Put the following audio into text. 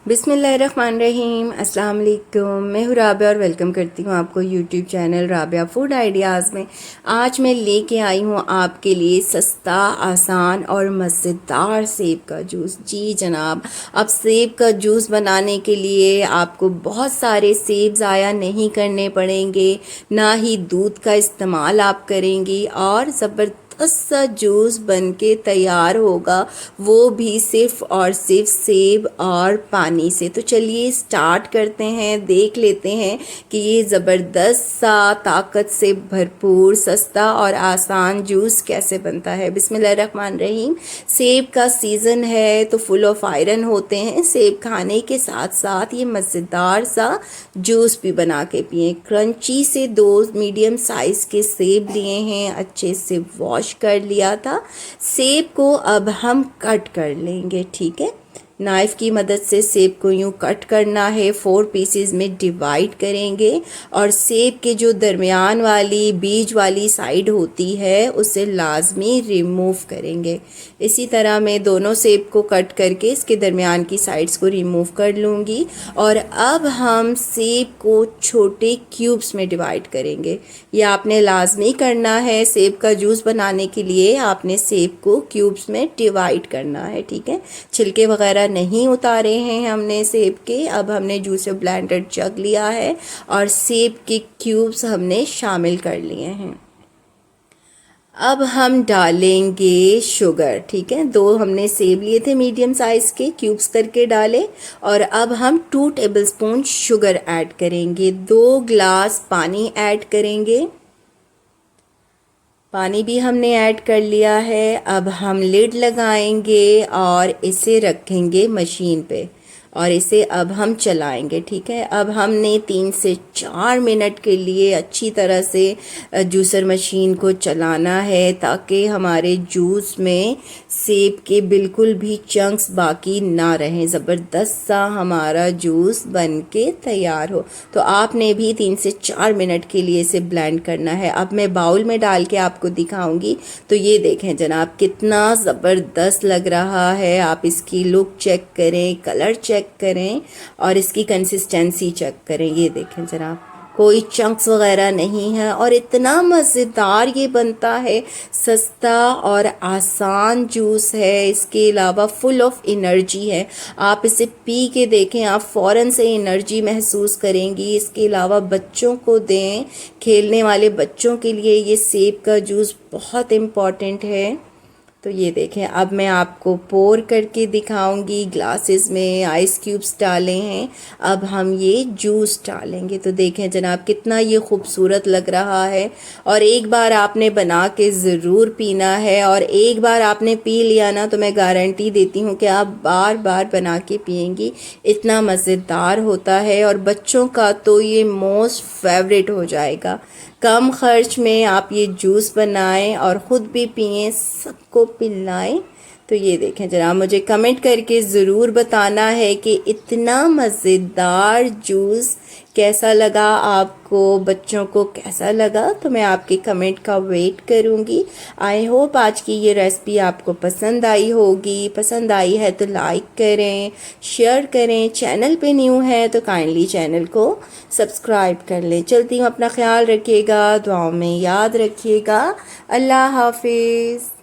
बिस्मिल्लाहिर्रहमानिर्रहीम। अस्सलाम वालेकुम। मैं हूँ राबिया और वेलकम करती हूँ आपको YouTube channel Rabia food ideas में। आज मैं लेके आई हूँ आपके लिए सस्ता, आसान और मज़ेदार सेब का जूस। जी जनाब, अब सेब का जूस बनाने के लिए आपको बहुत सारे सेब ज़ाया नहीं करने पड़ेंगे, ना ही दूध का इस्तेमाल आप करेंगी और ज़बरदस्त सा जूस बनके तैयार होगा, वो भी सिर्फ और सिर्फ सेब और पानी से। तो चलिए स्टार्ट करते हैं, देख लेते हैं कि ये ज़बरदस्त सा ताकत से भरपूर सस्ता और आसान जूस कैसे बनता है। बिस्मिल्लाहिर्रहमानिर्रहीम। सेब का सीज़न है तो फुल ऑफ आयरन होते हैं। सेब खाने के साथ साथ ये मज़ेदार सा जूस भी बना के पिए। क्रंची से 2 मीडियम साइज़ के सेब लिए हैं, अच्छे से वॉश कर लिया था। सेब को अब हम कट कर लेंगे, ठीक है। नाइफ़ की मदद से सेब को यूँ कट करना है, 4 पीसेस में डिवाइड करेंगे और सेब के जो दरमियान वाली बीज वाली साइड होती है उसे लाजमी रिमूव करेंगे। इसी तरह मैं दोनों सेब को कट करके इसके दरमियान की साइड्स को रिमूव कर लूँगी और अब हम सेब को छोटे क्यूब्स में डिवाइड करेंगे। ये आपने लाजमी करना है, सेब का जूस बनाने के लिए आपने सेब को क्यूब्स में डिवाइड करना है, ठीक है। छिलके वगैरह नहीं उतारे हैं हमने सेब के। अब हमने जूसर ब्लेंडर जग लिया है और सेब के क्यूब्स हमने शामिल कर लिए हैं। अब हम डालेंगे शुगर, ठीक है। 2 हमने सेब लिए थे मीडियम साइज़ के, क्यूब्स करके डाले और अब हम 2 टेबलस्पून शुगर ऐड करेंगे। 2 ग्लास पानी ऐड करेंगे। पानी भी हमने ऐड कर लिया है। अब हम लिड लगाएंगे और इसे रखेंगे मशीन पे और इसे अब हम चलाएंगे, ठीक है। अब हमने 3 से 4 मिनट के लिए अच्छी तरह से जूसर मशीन को चलाना है ताकि हमारे जूस में सेब के बिल्कुल भी चंक्स बाकी ना रहें, ज़बरदस्त सा हमारा जूस बन के तैयार हो। तो आपने भी 3 से 4 मिनट के लिए इसे ब्लेंड करना है। अब मैं बाउल में डाल के आपको दिखाऊंगी। तो ये देखें जनाब, कितना ज़बरदस्त लग रहा है। आप इसकी लुक चेक करें, कलर चेक करें और इसकी कंसिस्टेंसी चेक करें। ये देखें जनाब, कोई चंक्स वगैरह नहीं है और इतना मज़ेदार ये बनता है। सस्ता और आसान जूस है, इसके अलावा फुल ऑफ एनर्जी है। आप इसे पी के देखें, आप फ़ौरन से एनर्जी महसूस करेंगी। इसके अलावा बच्चों को दें, खेलने वाले बच्चों के लिए ये सेब का जूस बहुत इम्पॉर्टेंट है। तो ये देखें, अब मैं आपको पोर करके दिखाऊंगी। ग्लासेस में आइस क्यूब्स डाले हैं, अब हम ये जूस डालेंगे। तो देखें जनाब, कितना ये खूबसूरत लग रहा है और एक बार आपने बना के ज़रूर पीना है और एक बार आपने पी लिया ना तो मैं गारंटी देती हूँ कि आप बार बार बना के पिएंगी। इतना मज़ेदार होता है और बच्चों का तो ये मोस्ट फेवरेट हो जाएगा। कम खर्च में आप ये जूस बनाएं और ख़ुद भी पिएं, सबको पिलाएं। तो ये देखें जनाब, मुझे कमेंट करके ज़रूर बताना है कि इतना मज़ेदार जूस कैसा लगा आपको, बच्चों को कैसा लगा। तो मैं आपके कमेंट का वेट करूँगी। आई होप आज की ये रेसिपी आपको पसंद आई होगी। पसंद आई है तो लाइक करें, शेयर करें। चैनल पे न्यू है तो काइंडली चैनल को सब्सक्राइब कर लें। चलती हूँ, अपना ख्याल रखिएगा, दुआओं में याद रखिएगा। अल्लाह हाफिज़।